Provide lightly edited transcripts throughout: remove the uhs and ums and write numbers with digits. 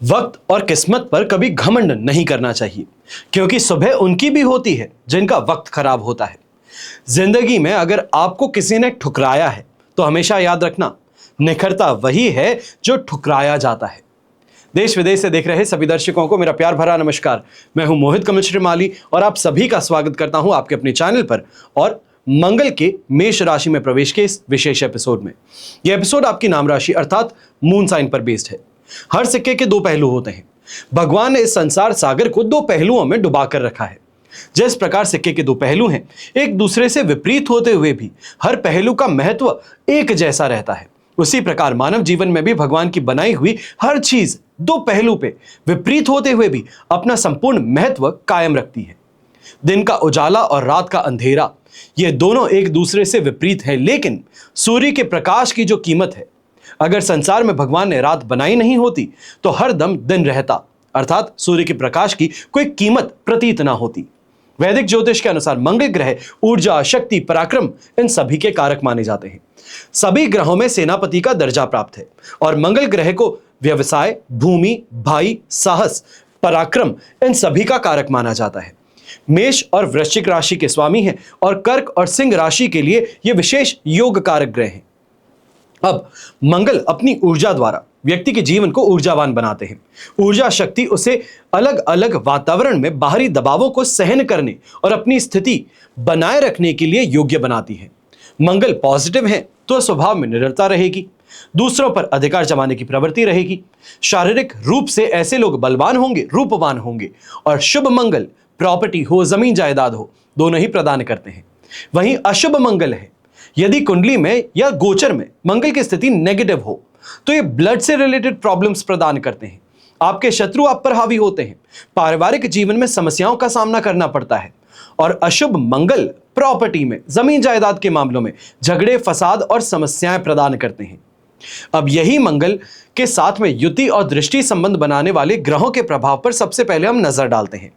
वक्त और किस्मत पर कभी घमंड नहीं करना चाहिए, क्योंकि सुबह उनकी भी होती है जिनका वक्त खराब होता है। जिंदगी में अगर आपको किसी ने ठुकराया है तो हमेशा याद रखना, निखरता वही है जो ठुकराया जाता है। देश विदेश से देख रहे सभी दर्शकों को मेरा प्यार भरा नमस्कार। मैं हूं मोहित कमल श्रीमाली और आप सभी का स्वागत करता हूं आपके अपने चैनल पर और मंगल के मेष राशि में प्रवेश के इस विशेष एपिसोड में। यह एपिसोड आपकी नाम राशि अर्थात मून साइन पर बेस्ड है। हर सिक्के के दो पहलू होते हैं। भगवान ने इस संसार सागर को दो पहलुओं में डुबा कर रखा है। जिस प्रकार सिक्के के दो पहलू हैं, एक दूसरे से विपरीत होते हुए भी हर पहलू का महत्व एक जैसा रहता है, उसी प्रकार मानव जीवन में भी भगवान की बनाई हुई हर चीज दो पहलू पे विपरीत होते हुए भी अपना संपूर्ण महत्व कायम रखती है। दिन का उजाला और रात का अंधेरा, ये दोनों एक दूसरे से विपरीत हैं, लेकिन सूर्य के प्रकाश की जो कीमत है, अगर संसार में भगवान ने रात बनाई नहीं होती तो हर दम दिन रहता, अर्थात सूर्य के प्रकाश की कोई कीमत प्रतीत ना होती। वैदिक ज्योतिष के अनुसार मंगल ग्रह ऊर्जा, शक्ति, पराक्रम इन सभी के कारक माने जाते हैं। सभी ग्रहों में सेनापति का दर्जा प्राप्त है और मंगल ग्रह को व्यवसाय, भूमि, भाई, साहस, पराक्रम इन सभी का कारक माना जाता है। मेष और वृश्चिक राशि के स्वामी हैं और कर्क और सिंह राशि के लिए ये विशेष योग कारक ग्रह हैं। अब मंगल अपनी ऊर्जा द्वारा व्यक्ति के जीवन को ऊर्जावान बनाते हैं। ऊर्जा शक्ति उसे अलग अलग वातावरण में बाहरी दबावों को सहन करने और अपनी स्थिति बनाए रखने के लिए योग्य बनाती है। मंगल पॉजिटिव है तो स्वभाव में निडरता रहेगी, दूसरों पर अधिकार जमाने की प्रवृत्ति रहेगी। शारीरिक रूप से ऐसे लोग बलवान होंगे, रूपवान होंगे और शुभ मंगल प्रॉपर्टी हो, जमीन जायदाद हो, दोनों ही प्रदान करते हैं। वहीं अशुभ मंगल है, यदि कुंडली में या गोचर में मंगल की स्थिति नेगेटिव हो तो ये ब्लड से रिलेटेड प्रॉब्लम्स प्रदान करते हैं। आपके शत्रु आप पर हावी होते हैं, पारिवारिक जीवन में समस्याओं का सामना करना पड़ता है और अशुभ मंगल प्रॉपर्टी में, जमीन जायदाद के मामलों में झगड़े, फसाद और समस्याएं प्रदान करते हैं। अब यही मंगल के साथ में युति और दृष्टि संबंध बनाने वाले ग्रहों के प्रभाव पर सबसे पहले हम नजर डालते हैं।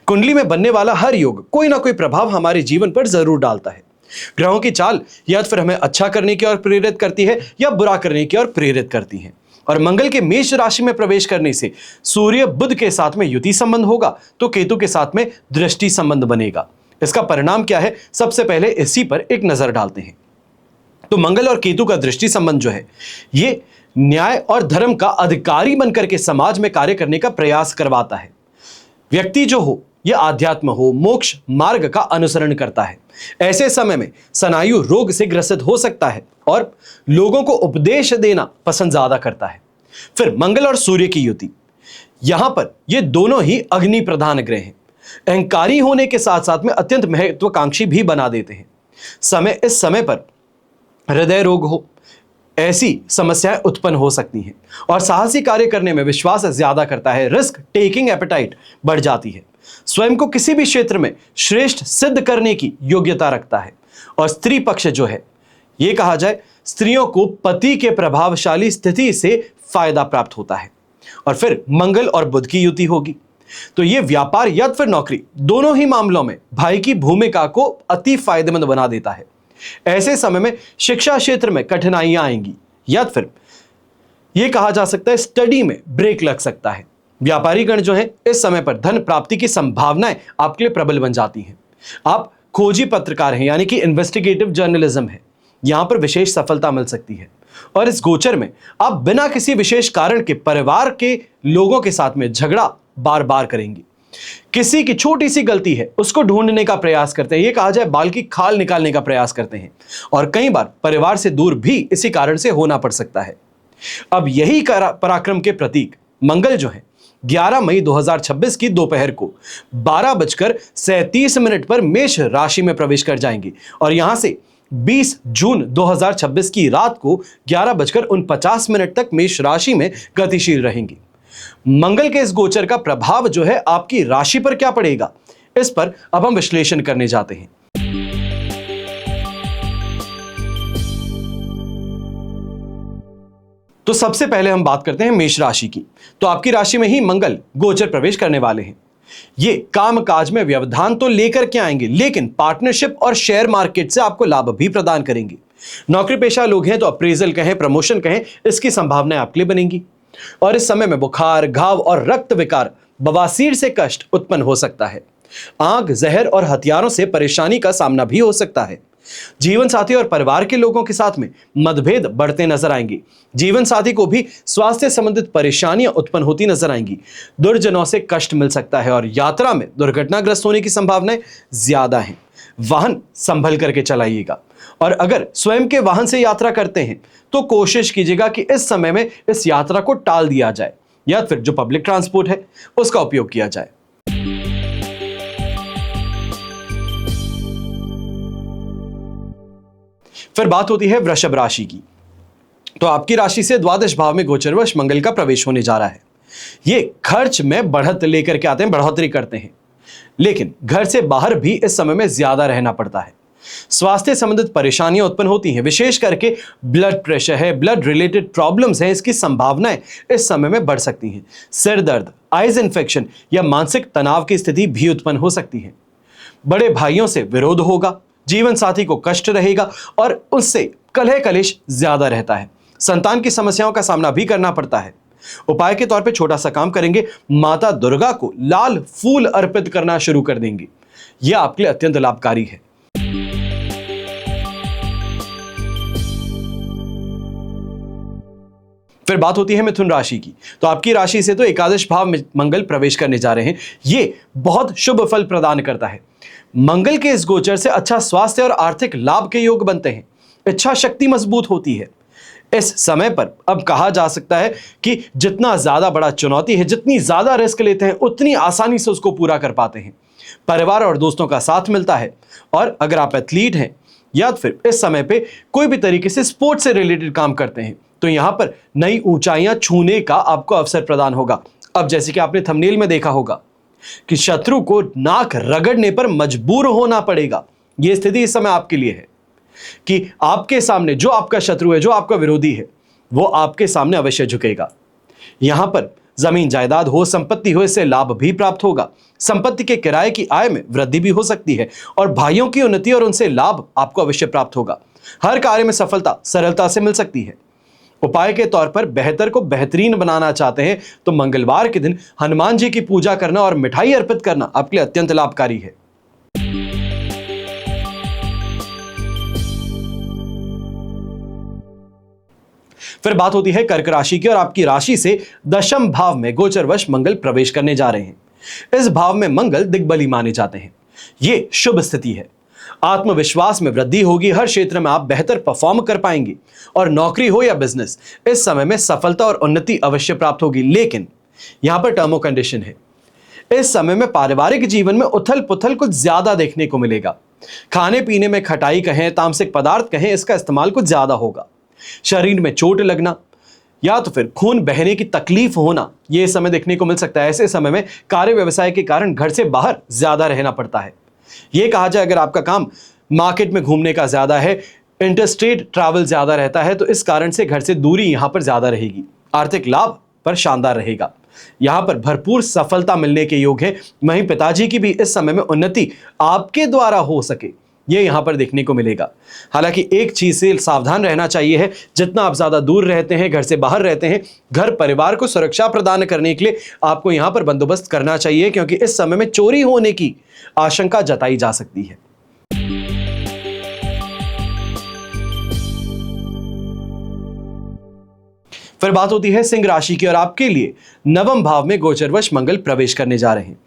कुंडली में बनने वाला हर योग कोई ना कोई प्रभाव हमारे जीवन पर जरूर डालता है। ग्रहों की चाल या तो फिर हमें अच्छा करने की ओर प्रेरित करती है या बुरा करने की ओर प्रेरित करती है। और मंगल के मेष राशि में प्रवेश करने से सूर्य बुध के साथ में युति संबंध होगा तो केतु के साथ में दृष्टि संबंध बनेगा। इसका परिणाम क्या है, सबसे पहले इसी पर एक नजर डालते हैं। तो मंगल और केतु का दृष्टि संबंध जो है, ये न्याय और धर्म का अधिकारी बनकर के समाज में कार्य करने का प्रयास करवाता है। व्यक्ति जो हो, यह आध्यात्म हो, मोक्ष मार्ग का अनुसरण करता है। ऐसे समय में स्नायु रोग से ग्रसित हो सकता है और लोगों को उपदेश देना पसंद ज्यादा करता है। फिर मंगल और सूर्य की युति, यहां पर ये दोनों ही अग्नि प्रधान ग्रह हैं। अहंकारी होने के साथ साथ में अत्यंत महत्वाकांक्षी भी बना देते हैं। इस समय पर हृदय रोग हो, ऐसी समस्याएं उत्पन्न हो सकती हैं और साहसी कार्य करने में विश्वास ज्यादा करता है। रिस्क टेकिंग एपेटाइट बढ़ जाती है। स्वयं को किसी भी क्षेत्र में श्रेष्ठ सिद्ध करने की योग्यता रखता है। और स्त्री पक्ष जो है, यह कहा जाए, स्त्रियों को पति के प्रभावशाली स्थिति से फायदा प्राप्त होता है। और फिर मंगल और बुध की युति होगी तो यह व्यापार या फिर नौकरी, दोनों ही मामलों में भाई की भूमिका को अति फायदेमंद बना देता है। ऐसे समय में शिक्षा क्षेत्र में कठिनाइयां आएंगी या फिर यह कहा जा सकता है स्टडी में ब्रेक लग सकता है। व्यापारी गण जो है, इस समय पर धन प्राप्ति की संभावनाएं आपके लिए प्रबल बन जाती हैं। आप खोजी पत्रकार हैं, यानी कि इन्वेस्टिगेटिव जर्नलिज्म है, यहां पर विशेष सफलता मिल सकती है। और इस गोचर में आप बिना किसी विशेष कारण के परिवार के लोगों के साथ में झगड़ा बार बार करेंगे। किसी की छोटी सी गलती है उसको ढूंढने का प्रयास करते हैं, यह कहा जाए बाल की खाल निकालने का प्रयास करते हैं और कई बार परिवार से दूर भी इसी कारण से होना पड़ सकता है। अब यही पराक्रम के प्रतीक मंगल जो है, 11 मई 2026 की दोपहर को 12:37 पर मेष राशि में प्रवेश कर जाएंगे और यहां से 20 जून 2026 की रात को 11:49 तक मेष राशि में गतिशील रहेंगे। मंगल के इस गोचर का प्रभाव जो है आपकी राशि पर क्या पड़ेगा, इस पर अब हम विश्लेषण करने जाते हैं। तो सबसे पहले हम बात करते हैं मेष राशि की। तो आपकी राशि में ही मंगल गोचर प्रवेश करने वाले हैं। ये काम काज में व्यवधान तो लेकर के आएंगे, लेकिन पार्टनरशिप और शेयर मार्केट से आपको लाभ भी प्रदान करेंगे। नौकरी पेशा लोग हैं तो अप्रेजल कहें, प्रमोशन कहें, इसकी संभावनाएं आपके लिए बनेंगी। और इस समय में बुखार, घाव और रक्त विकार, बवासीर से कष्ट उत्पन्न हो सकता है। आग, जहर और हथियारों से परेशानी का सामना भी हो सकता है। जीवन साथी और परिवार के लोगों के साथ में मतभेद बढ़ते नजर आएंगे। जीवन साथी को भी स्वास्थ्य संबंधित परेशानियां उत्पन्न होती नजर आएंगी। दुर्जनों से कष्ट मिल सकता है और यात्रा में दुर्घटनाग्रस्त होने की संभावनाएं ज्यादा हैं। वाहन संभल करके चलाइएगा और अगर स्वयं के वाहन से यात्रा करते हैं तो कोशिश कीजिएगा कि इस समय में इस यात्रा को टाल दिया जाए या फिर जो पब्लिक ट्रांसपोर्ट है उसका उपयोग किया जाए। फिर बात होती है वृषभ राशि की। तो आपकी राशि से द्वादश भाव में गोचरवश मंगल का प्रवेश होने जा रहा है। ये खर्च में बढ़त लेकर के आते हैं, बढ़ोतरी करते हैं, लेकिन घर से बाहर भी इस समय में ज्यादा रहना पड़ता है। स्वास्थ्य संबंधित परेशानियां उत्पन्न होती हैं, विशेष करके ब्लड प्रेशर है, ब्लड रिलेटेड प्रॉब्लम्स हैं, इसकी संभावनाएं इस समय में बढ़ सकती हैं। सिर दर्द, आइज इंफेक्शन या मानसिक तनाव की स्थिति भी उत्पन्न हो सकती है। बड़े भाइयों से विरोध होगा, जीवन साथी को कष्ट रहेगा और उससे कलह कलेश ज्यादा रहता है। संतान की समस्याओं का सामना भी करना पड़ता है। उपाय के तौर पे छोटा सा काम करेंगे, माता दुर्गा को लाल फूल अर्पित करना शुरू कर देंगे। यह आपके लिए अत्यंत लाभकारी है। फिर बात होती है मिथुन राशि की। तो आपकी राशि से तो एकादश भाव में मंगल प्रवेश करने जा रहे हैं। ये बहुत शुभ फल प्रदान करता है। मंगल के इस गोचर से अच्छा स्वास्थ्य और आर्थिक लाभ के योग बनते हैं। इच्छा शक्ति मजबूत होती है। इस समय पर अब कहा जा सकता है कि जितना ज्यादा बड़ा चुनौती है, जितनी ज्यादा रिस्क लेते हैं, उतनी आसानी से उसको पूरा कर पाते हैं। परिवार और दोस्तों का साथ मिलता है और अगर आप एथलीट हैं या फिर इस समय पे कोई भी तरीके से स्पोर्ट्स से रिलेटेड काम करते हैं तो यहां पर नई ऊंचाइयां छूने का आपको अवसर प्रदान होगा। अब जैसे कि आपने थंबनेल में देखा होगा कि शत्रु को नाक रगड़ने पर मजबूर होना पड़ेगा। यह स्थिति इस समय आपके लिए है कि आपके सामने जो आपका शत्रु है, जो आपका विरोधी है, वो आपके सामने अवश्य झुकेगा। यहां पर जमीन जायदाद हो, संपत्ति हो, इससे लाभ भी प्राप्त होगा। संपत्ति के किराए की आय में वृद्धि भी हो सकती है और भाइयों की उन्नति और उनसे लाभ आपको अवश्य प्राप्त होगा। हर कार्य में सफलता सरलता से मिल सकती है। उपाय के तौर पर बेहतर को बेहतरीन बनाना चाहते हैं तो मंगलवार के दिन हनुमान जी की पूजा करना और मिठाई अर्पित करना आपके लिए अत्यंत लाभकारी है। फिर बात होती है कर्क राशि की और आपकी राशि से दशम भाव में गोचरवश मंगल प्रवेश करने जा रहे हैं। इस भाव में मंगल दिग्बली माने जाते हैं। ये शुभ स्थिति है। आत्मविश्वास में वृद्धि होगी। हर क्षेत्र में आप बेहतर परफॉर्म कर पाएंगे और नौकरी हो या बिजनेस, इस समय में सफलता और उन्नति अवश्य प्राप्त होगी। लेकिन यहां पर टर्म और कंडीशन है। इस समय में पारिवारिक जीवन में उथल पुथल कुछ ज्यादा देखने को मिलेगा। खाने पीने में खटाई कहें, तामसिक पदार्थ कहें, इसका इस्तेमाल कुछ ज्यादा होगा। शरीर में चोट लगना या तो फिर खून बहने की तकलीफ होना, यह समय देखने को मिल सकता है। ऐसे समय में कार्य व्यवसाय के कारण घर से बाहर ज्यादा रहना पड़ता है। यह कहा जाए अगर आपका काम मार्केट में घूमने का ज्यादा है, इंटरस्टेट ट्रैवल ज्यादा रहता है, तो इस कारण से घर से दूरी यहां पर ज्यादा रहेगी। आर्थिक लाभ पर शानदार रहेगा। यहां पर भरपूर सफलता मिलने के योग है। वहीं पिताजी की भी इस समय में उन्नति आपके द्वारा हो सके, यह यहां पर देखने को मिलेगा। हालांकि एक चीज से सावधान रहना चाहिए है, जितना आप ज्यादा दूर रहते हैं, घर से बाहर रहते हैं, घर परिवार को सुरक्षा प्रदान करने के लिए आपको यहां पर बंदोबस्त करना चाहिए, क्योंकि इस समय में चोरी होने की आशंका जताई जा सकती है। फिर बात होती है सिंह राशि की और आपके लिए नवम भाव में गोचरवश मंगल प्रवेश करने जा रहे हैं।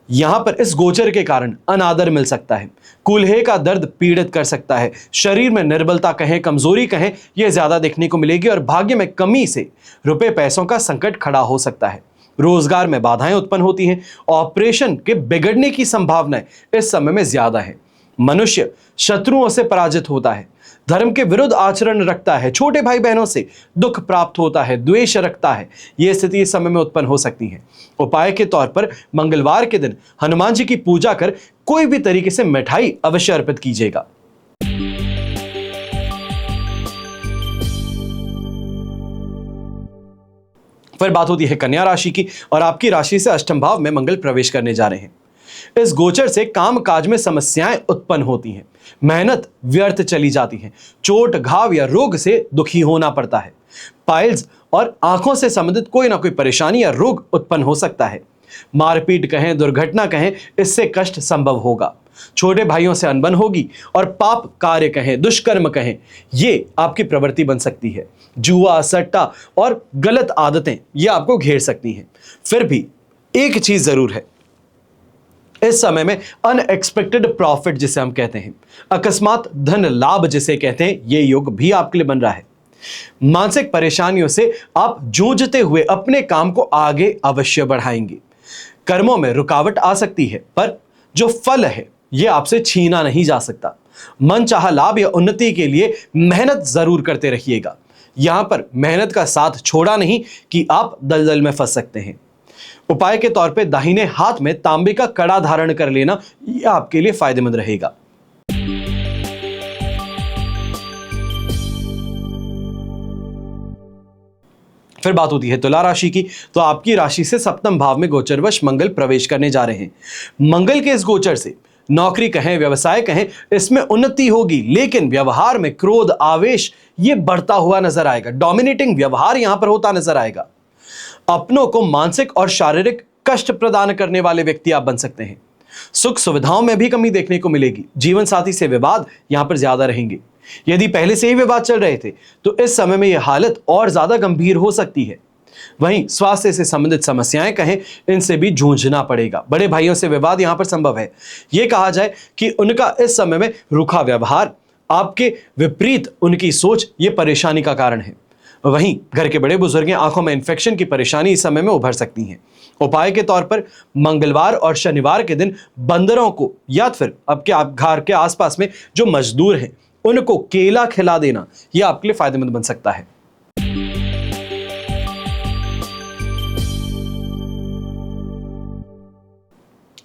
यहां पर इस गोचर के कारण अनादर मिल सकता है। कूल्हे का दर्द पीड़ित कर सकता है। शरीर में निर्बलता कहें, कमजोरी कहें, यह ज्यादा देखने को मिलेगी और भाग्य में कमी से रुपए पैसों का संकट खड़ा हो सकता है। रोजगार में बाधाएं उत्पन्न होती हैं। ऑपरेशन के बिगड़ने की संभावनाएं इस समय में ज्यादा है। मनुष्य शत्रुओं से पराजित होता है। धर्म के विरुद्ध आचरण रखता है। छोटे भाई बहनों से दुख प्राप्त होता है, द्वेष रखता है। यह स्थिति इस समय में उत्पन्न हो सकती है। उपाय के तौर पर मंगलवार के दिन हनुमान जी की पूजा कर कोई भी तरीके से मिठाई अवश्य अर्पित कीजिएगा। फिर बात होती है कन्या राशि की और आपकी राशि से अष्टम भाव में मंगल प्रवेश करने जा रहे हैं। इस गोचर से काम काज में समस्याएं उत्पन्न होती हैं। मेहनत व्यर्थ चली जाती है। चोट, घाव या रोग से दुखी होना पड़ता है। पाइल्स और आंखों से संबंधित कोई ना कोई परेशानी या रोग उत्पन्न हो सकता है। मारपीट कहें, दुर्घटना कहें, इससे कष्ट संभव होगा। छोटे भाइयों से अनबन होगी और पाप कार्य कहें, दुष्कर्म कहें, ये आपकी प्रवृत्ति बन सकती है। जुआ, सट्टा और गलत आदतें ये आपको घेर सकती हैं। फिर भी एक चीज जरूर है, इस समय में अनएक्सपेक्टेड प्रॉफिट जिसे हम कहते हैं, अकस्मात धन लाभ जिसे कहते हैं, ये योग भी आपके लिए बन रहा है। मानसिक परेशानियों से आप जूझते हुए अपने काम को आगे अवश्य बढ़ाएंगे। कर्मों में रुकावट आ सकती है, पर जो फल है यह आपसे छीना नहीं जा सकता। मनचाहा लाभ या उन्नति के लिए मेहनत जरूर करते रहिएगा। यहां पर मेहनत का साथ छोड़ा नहीं कि आप दलदल में फंस सकते हैं। उपाय के तौर पे दाहिने हाथ में तांबे का कड़ा धारण कर लेना यह आपके लिए फायदेमंद रहेगा। फिर बात होती है तुला राशि की। तो आपकी राशि से सप्तम भाव में गोचरवश मंगल प्रवेश करने जा रहे हैं। मंगल के इस गोचर से नौकरी कहें, व्यवसाय कहें, इसमें उन्नति होगी, लेकिन व्यवहार में क्रोध, आवेश ये बढ़ता हुआ नजर आएगा। डोमिनेटिंग व्यवहार यहां पर होता नजर आएगा। अपनों को मानसिक और शारीरिक कष्ट प्रदान करने वाले व्यक्ति आप बन सकते हैं। सुख सुविधाओं में भी कमी देखने को मिलेगी। जीवन साथी से विवाद यहां पर ज्यादा रहेंगे। यदि पहले से ही विवाद चल रहे थे तो इस समय में यह हालत और ज्यादा गंभीर हो सकती है। वहीं स्वास्थ्य से संबंधित समस्याएं कहें, इनसे भी जूझना पड़ेगा। बड़े भाइयों से विवाद यहां पर संभव है। यह कहा जाए कि उनका इस समय में रूखा व्यवहार, आपके विपरीत उनकी सोच, ये परेशानी का कारण है। वहीं घर के बड़े बुजुर्ग, आंखों में इंफेक्शन की परेशानी इस समय में उभर सकती है। उपाय के तौर पर मंगलवार और शनिवार के दिन बंदरों को या फिर आपके घर के आसपास में जो मजदूर हैं उनको केला खिला देना यह आपके लिए फायदेमंद बन सकता है।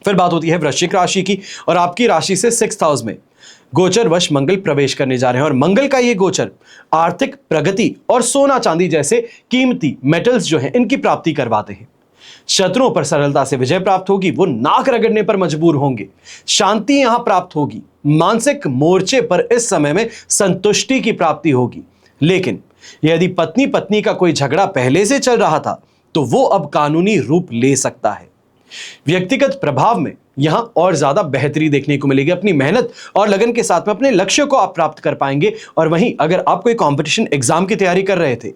फिर बात होती है वृश्चिक राशि की। और आपकी राशि से 6th हाउस में गोचरवश मंगल प्रवेश करने जा रहे हैं। और मंगल का यह गोचर आर्थिक प्रगति और सोना चांदी जैसे कीमती मेटल्स जो हैं इनकी प्राप्ति करवाते हैं। शत्रुओं पर सरलता से विजय प्राप्त होगी। वो नाक रगड़ने पर मजबूर होंगे। शांति यहां प्राप्त होगी। मानसिक मोर्चे पर इस समय में संतुष्टि की प्राप्ति होगी। लेकिन यदि पत्नी पत्नी का कोई झगड़ा पहले से चल रहा था तो वो अब कानूनी रूप ले सकता है। व्यक्तिगत प्रभाव में यहां और ज्यादा बेहतरी देखने को मिलेगी। अपनी मेहनत और लगन के साथ में अपने लक्ष्य को आप प्राप्त कर पाएंगे। और वहीं अगर आप कोई कंपटीशन एग्जाम की तैयारी कर रहे थे,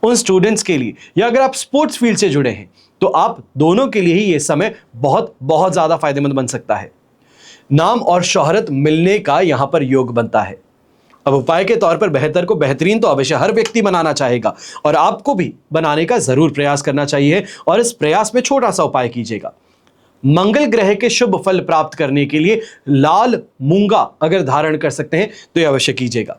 उन स्टूडेंट्स के लिए, या अगर आप स्पोर्ट्स फील्ड से जुड़े हैं, तो आप दोनों के लिए ही यह समय बहुत बहुत ज्यादा फायदेमंद बन सकता है। नाम और शोहरत मिलने का यहां पर योग बनता है। अब उपाय के तौर पर बेहतर को बेहतरीन तो अवश्य हर व्यक्ति बनाना चाहेगा और आपको भी बनाने का जरूर प्रयास करना चाहिए। और इस प्रयास में छोटा सा उपाय कीजिएगा। मंगल ग्रह के शुभ फल प्राप्त करने के लिए लाल मूंगा अगर धारण कर सकते हैं तो यह अवश्य कीजिएगा।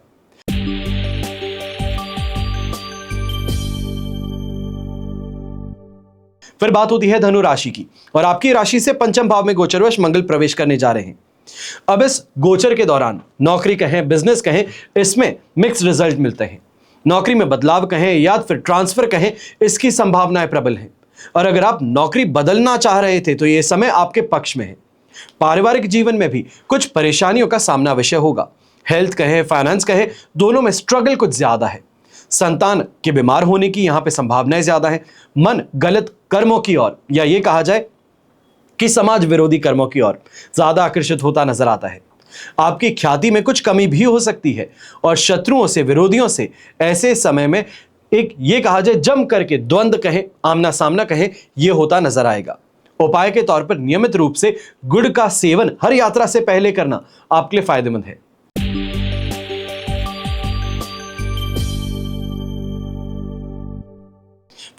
फिर बात होती है धनु राशि की। और आपकी राशि से पंचम भाव में गोचरवश मंगल प्रवेश करने जा रहे हैं। अब इस गोचर के दौरान नौकरी कहें, बिजनेस कहें, इसमें मिक्स रिजल्ट मिलते हैं। नौकरी में बदलाव कहें या फिर ट्रांसफर कहें, इसकी संभावनाएं प्रबल हैं। और अगर आप नौकरी बदलना चाह रहे थे तो यह समय आपके पक्ष में है। पारिवारिक जीवन में भी कुछ परेशानियों का सामना अवश्य होगा। हेल्थ कहें, फाइनेंस कहें, दोनों में स्ट्रगल कुछ ज्यादा है। संतान के बीमार होने की यहां पे संभावनाएं ज्यादा है। मन गलत कर्मों की ओर, या ये कहा जाए कि समाज विरोधी कर्मों की ओर ज्यादा आकर्षित होता नजर आता है। आपकी ख्याति में कुछ कमी भी हो सकती है। और शत्रुओं से, विरोधियों से ऐसे समय में एक ये कहा जाए जम करके द्वंद्व कहें, आमना सामना कहें, यह होता नजर आएगा। उपाय के तौर पर नियमित रूप से गुड़ का सेवन हर यात्रा से पहले करना आपके लिए फायदेमंद है।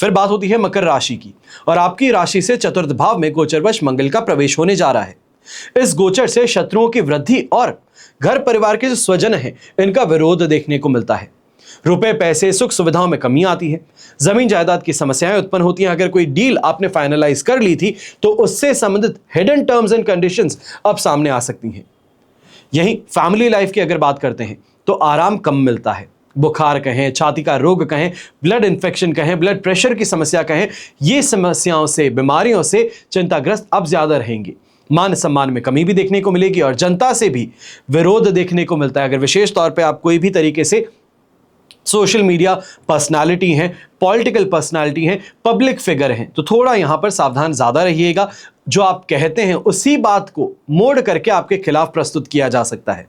फिर बात होती है मकर राशि की। और आपकी राशि से चतुर्थ भाव में गोचरवश मंगल का प्रवेश होने जा रहा है। इस गोचर से शत्रुओं की वृद्धि और घर परिवार के जो स्वजन हैं इनका विरोध देखने को मिलता है। रुपए, पैसे, सुख सुविधाओं में कमी आती है। जमीन जायदाद की समस्याएं उत्पन्न होती हैं। अगर कोई डील आपने फाइनलाइज कर ली थी तो उससे संबंधित हिडन टर्म्स एंड कंडीशंस अब सामने आ सकती हैं। यहीं फैमिली लाइफ की अगर बात करते हैं तो आराम कम मिलता है। बुखार कहें, छाती का रोग कहें, ब्लड इन्फेक्शन कहें, ब्लड प्रेशर की समस्या कहें, ये समस्याओं से, बीमारियों से चिंताग्रस्त अब ज्यादा रहेंगे। मान सम्मान में कमी भी देखने को मिलेगी और जनता से भी विरोध देखने को मिलता है। अगर विशेष तौर पे आप कोई भी तरीके से सोशल मीडिया पर्सनालिटी हैं, पॉलिटिकल पर्सनालिटी हैं, पब्लिक फिगर हैं, तो थोड़ा यहां पर सावधान ज्यादा रहिएगा। जो आप कहते हैं उसी बात को मोड़ करके आपके खिलाफ प्रस्तुत किया जा सकता है।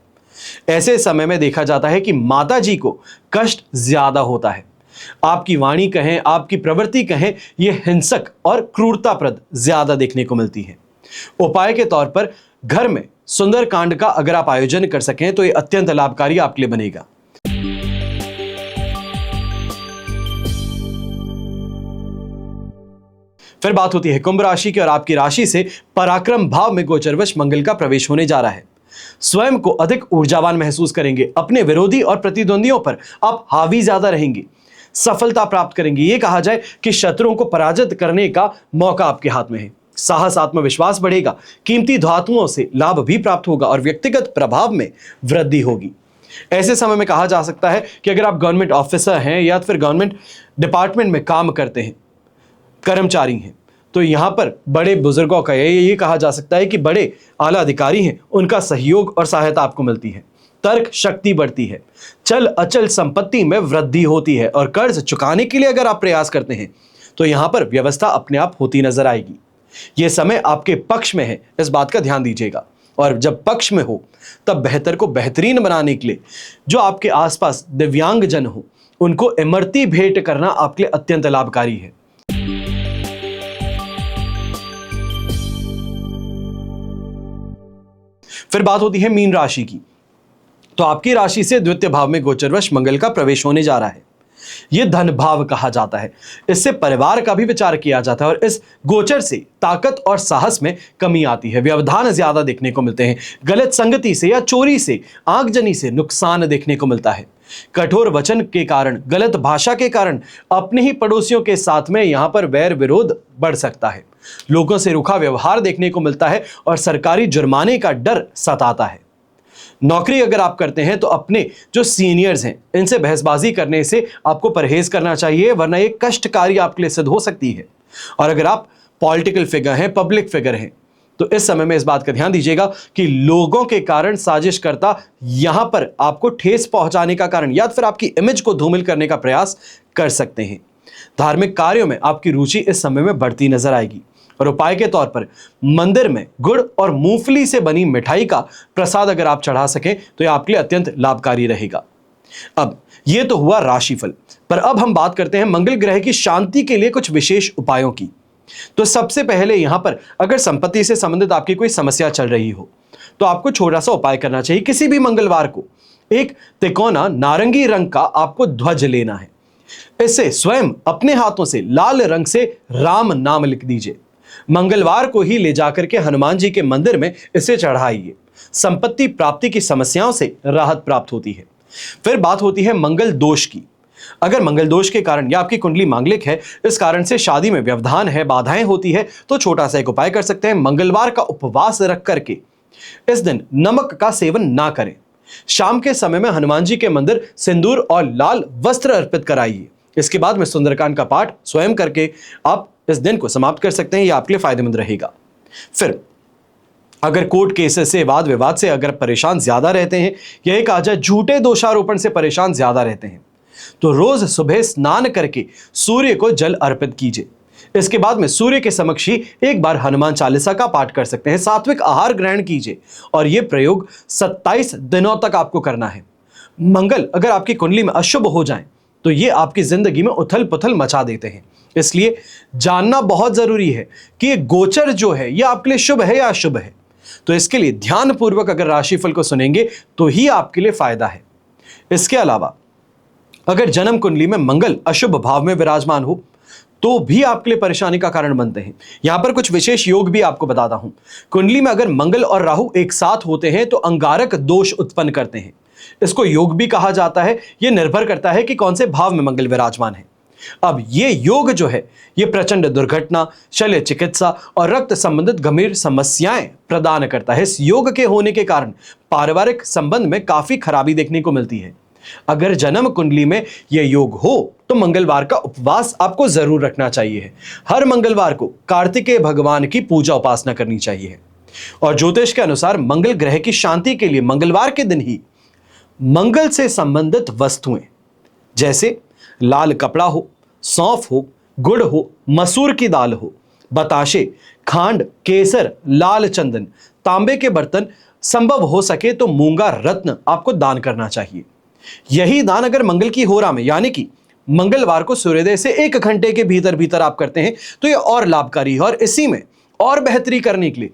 ऐसे समय में देखा जाता है कि माता जी को कष्ट ज्यादा होता है। आपकी वाणी कहें, आपकी प्रवृत्ति कहें, यह हिंसक और क्रूरताप्रद ज्यादा देखने को मिलती है। उपाय के तौर पर घर में सुंदरकांड का अगर आप आयोजन कर सकें तो यह अत्यंत लाभकारी आपके लिए बनेगा। फिर बात होती है कुंभ राशि की, और आपकी राशि से पराक्रम भाव में गोचरवश मंगल का प्रवेश होने जा रहा है। स्वयं को अधिक ऊर्जावान महसूस करेंगे। अपने विरोधी और प्रतिद्वंदियों पर आप हावी ज्यादा रहेंगे, सफलता प्राप्त करेंगे। यह कहा जाए कि शत्रुओं को पराजित करने का मौका आपके हाथ में है। साहस, आत्मविश्वास बढ़ेगा, कीमती धातुओं से लाभ भी प्राप्त होगा और व्यक्तिगत प्रभाव में वृद्धि होगी। ऐसे समय में कहा जा सकता है कि अगर आप गवर्नमेंट ऑफिसर हैं या फिर गवर्नमेंट डिपार्टमेंट में काम करते हैं, कर्मचारी हैं, तो यहां पर बड़े बुजुर्गों का ये कहा जा सकता है कि बड़े आला अधिकारी हैं, उनका सहयोग और सहायता आपको मिलती है। तर्क शक्ति बढ़ती है, चल अचल संपत्ति में वृद्धि होती है और कर्ज चुकाने के लिए अगर आप प्रयास करते हैं तो यहां पर व्यवस्था अपने आप होती नजर आएगी। यह समय आपके पक्ष में है, इस बात का ध्यान दीजिएगा। और जब पक्ष में हो तब बेहतर को बेहतरीन बनाने के लिए जो आपके आसपास दिव्यांग जन हो उनको इमरती भेंट करना आपके लिए अत्यंत लाभकारी है। फिर बात होती है मीन राशि की, तो आपकी राशि से द्वितीय भाव में गोचरवश मंगल का प्रवेश होने जा रहा है। यह धन भाव कहा जाता है। इससे परिवार का भी विचार किया जाता है और इस गोचर से ताकत और साहस में कमी आती है। व्यवधान ज्यादा देखने को मिलते हैं। गलत संगति से या चोरी से, आगजनी से नुकसान देखने को मिलता है। कठोर वचन के कारण, गलत भाषा के कारण अपने ही पड़ोसियों के साथ में यहां पर वैर विरोध बढ़ सकता है। लोगों से रूखा व्यवहार देखने को मिलता है और सरकारी जुर्माने का डर सताता है। नौकरी अगर आप करते हैं तो अपने जो सीनियर्स हैं इनसे बहसबाजी करने से आपको परहेज करना चाहिए, वरना ये कष्टकारी आपके लिए सिद्ध हो सकती है। और अगर आप पॉलिटिकल फिगर हैं, पब्लिक फिगर हैं, तो इस समय में इस बात का ध्यान दीजिएगा कि लोगों के कारण साजिशकर्ता यहां पर आपको ठेस पहुंचाने का कारण या फिर आपकी इमेज को धूमिल करने का प्रयास कर सकते हैं। धार्मिक कार्यों में आपकी रुचि इस समय में बढ़ती नजर आएगी और उपाय के तौर पर मंदिर में गुड़ और मूंगफली से बनी मिठाई का प्रसाद अगर आप चढ़ा सकें तो यह आपके लिए अत्यंत लाभकारी रहेगा। अब यह तो हुआ राशिफल, पर अब हम बात करते हैं मंगल ग्रह की शांति के लिए कुछ विशेष उपायों की। तो सबसे पहले यहां पर अगर संपत्ति से संबंधित आपकी कोई समस्या चल रही हो तो आपको छोटा सा उपाय करना चाहिए। किसी भी मंगलवार को एक तिकोना नारंगी रंग का आपको ध्वज लेना है। इससे स्वयं अपने हाथों से लाल रंग से राम नाम लिख दीजिए। मंगलवार को ही ले जाकर के हनुमान जी के मंदिर में इसे चढ़ाइए। संपत्ति प्राप्ति की समस्याओं से राहत प्राप्त होती है। फिर बात होती है मंगल दोष की। अगर मंगल दोष के कारण या आपकी कुंडली मांगलिक है, इस कारण से शादी में व्यवधान है, बाधाएं होती है, तो छोटा सा एक उपाय कर सकते हैं। मंगलवार का उपवास रख करके इस दिन नमक का सेवन ना करें। शाम के समय में हनुमान जी के मंदिर सिंदूर और लाल वस्त्र अर्पित कराइए। इसके बाद में सुंदरकांड का पाठ स्वयं करके आप इस दिन को समाप्त कर सकते हैं। यह आपके लिए फायदेमंद रहेगा। फिर अगर कोर्ट केसेस से, वाद विवाद से अगर परेशान ज्यादा रहते हैं, यह कहा जाए झूठे दोषारोपण से परेशान ज्यादा रहते हैं, तो रोज सुबह स्नान करके सूर्य को जल अर्पित कीजिए। इसके बाद में सूर्य के समक्ष ही एक बार हनुमान चालीसा का पाठ कर सकते हैं। सात्विक आहार ग्रहण कीजिए और यह प्रयोग 27 दिनों तक आपको करना है। मंगल अगर आपकी कुंडली में अशुभ हो जाए तो ये आपकी जिंदगी में उथल पुथल मचा देते हैं। इसलिए जानना बहुत जरूरी है कि ये गोचर जो है ये आपके लिए शुभ है या अशुभ है। तो इसके लिए ध्यानपूर्वक अगर राशिफल को सुनेंगे तो ही आपके लिए फायदा है। इसके अलावा अगर जन्म कुंडली में मंगल अशुभ भाव में विराजमान हो तो भी आपके लिए परेशानी का कारण बनते हैं। यहां पर कुछ विशेष योग भी आपको बताता हूं। कुंडली में अगर मंगल और राहु एक साथ होते हैं तो अंगारक दोष उत्पन्न करते हैं। इसको योग भी कहा जाता है। यह निर्भर करता है कि कौन से भाव में मंगल विराजमान है। अब ये योग जो है ये प्रचंड दुर्घटना, शल्य चिकित्सा और रक्त संबंधित गंभीर समस्याएं प्रदान करता है। इस योग के होने के कारण पारिवारिक संबंध में काफी खराबी देखने को मिलती है। अगर जन्म कुंडली में यह योग हो तो मंगलवार का उपवास आपको जरूर रखना चाहिए। हर मंगलवार को कार्तिकेय भगवान की पूजा उपासना करनी चाहिए। और ज्योतिष के अनुसार मंगल ग्रह की शांति के लिए मंगलवार के दिन ही मंगल से संबंधित वस्तुएं जैसे लाल कपड़ा हो, सौंफ हो, गुड़ हो, मसूर की दाल हो, बताशे, खांड, केसर, लाल चंदन, तांबे के बर्तन, संभव हो सके तो मूंगा रत्न आपको दान करना चाहिए। यही दान अगर मंगल की होरा में यानी कि मंगलवार को सूर्योदय से 1 घंटे के भीतर भीतर आप करते हैं तो यह और लाभकारी है। और इसी में और बेहतरी करने के लिए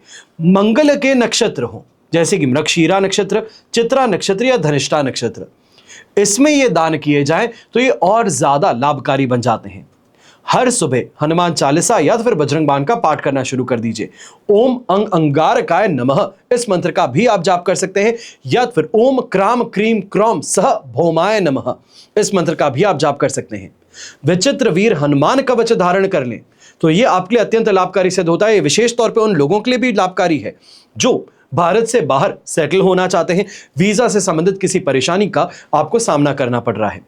मंगल के नक्षत्र हो, जैसे कि मृगशीरा नक्षत्र, चित्रा नक्षत्र या धनिष्ठा नक्षत्र, इसमें ये दान किए जाए तो ये और ज्यादा लाभकारी बन जाते हैं। हर सुबह हनुमान चालीसा या तो फिर बजरंग बाण का पाठ करना शुरू कर दीजिए। ओम अंग अंगारकाय नमः इस मंत्र का भी आप जाप कर सकते हैं, या फिर ओम क्राम क्रीम क्रौम सह भौमाय नमः इस मंत्र का भी आप जाप कर सकते हैं। विचित्र वीर हनुमान कवच धारण कर लें तो ये आपके लिए अत्यंत लाभकारी सिद्ध होता है। ये विशेष तौर पर उन लोगों के लिए भी लाभकारी है जो भारत से बाहर सेटल होना चाहते हैं, वीजा से संबंधित किसी परेशानी का आपको सामना करना पड़ रहा है।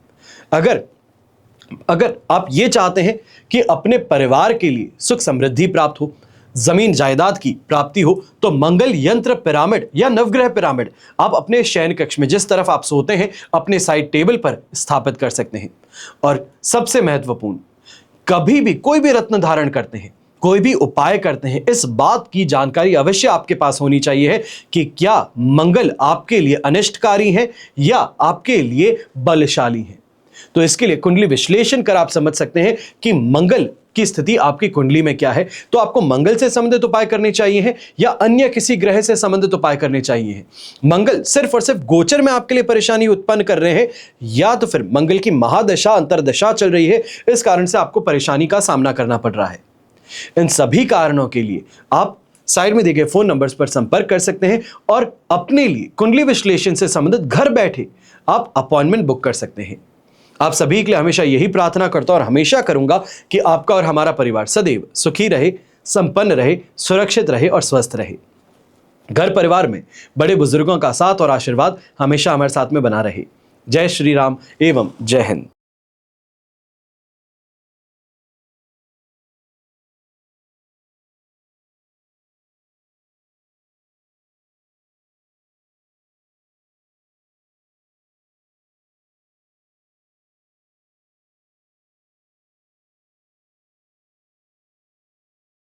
अगर आप ये चाहते हैं कि अपने परिवार के लिए सुख समृद्धि प्राप्त हो, जमीन जायदाद की प्राप्ति हो, तो मंगल यंत्र पिरामिड या नवग्रह पिरामिड आप अपने शयन कक्ष में जिस तरफ आप सोते हैं अपने साइड टेबल पर स्थापित कर सकते हैं। और सबसे महत्वपूर्ण, कभी भी कोई भी रत्न धारण करते हैं, कोई भी उपाय करते हैं, इस बात की जानकारी अवश्य आपके पास होनी चाहिए है कि क्या मंगल आपके लिए अनिष्टकारी है या आपके लिए बलशाली है। तो इसके लिए कुंडली विश्लेषण कर आप समझ सकते हैं कि मंगल की स्थिति आपकी कुंडली में क्या है। तो आपको मंगल से संबंधित उपाय करने चाहिए हैं या अन्य किसी ग्रह से संबंधित उपाय करने चाहिए हैं। मंगल सिर्फ और सिर्फ गोचर में आपके लिए परेशानी उत्पन्न कर रहे हैं, या तो फिर मंगल की महादशा अंतरदशा चल रही है, इस कारण से आपको परेशानी का सामना करना पड़ रहा है। इन सभी कारणों के लिए आप साइड में दिए गए फोन नंबर्स पर संपर्क कर सकते हैं और अपने लिए कुंडली विश्लेषण से संबंधित घर बैठे आप अपॉइंटमेंट बुक कर सकते हैं। आप सभी के लिए हमेशा यही प्रार्थना करता हूं और हमेशा करूंगा कि आपका और हमारा परिवार सदैव सुखी रहे, संपन्न रहे, सुरक्षित रहे और स्वस्थ रहे। घर परिवार में बड़े बुजुर्गों का साथ और आशीर्वाद हमेशा हमारे साथ में बना रहे। जय श्री राम एवं जय हिंद।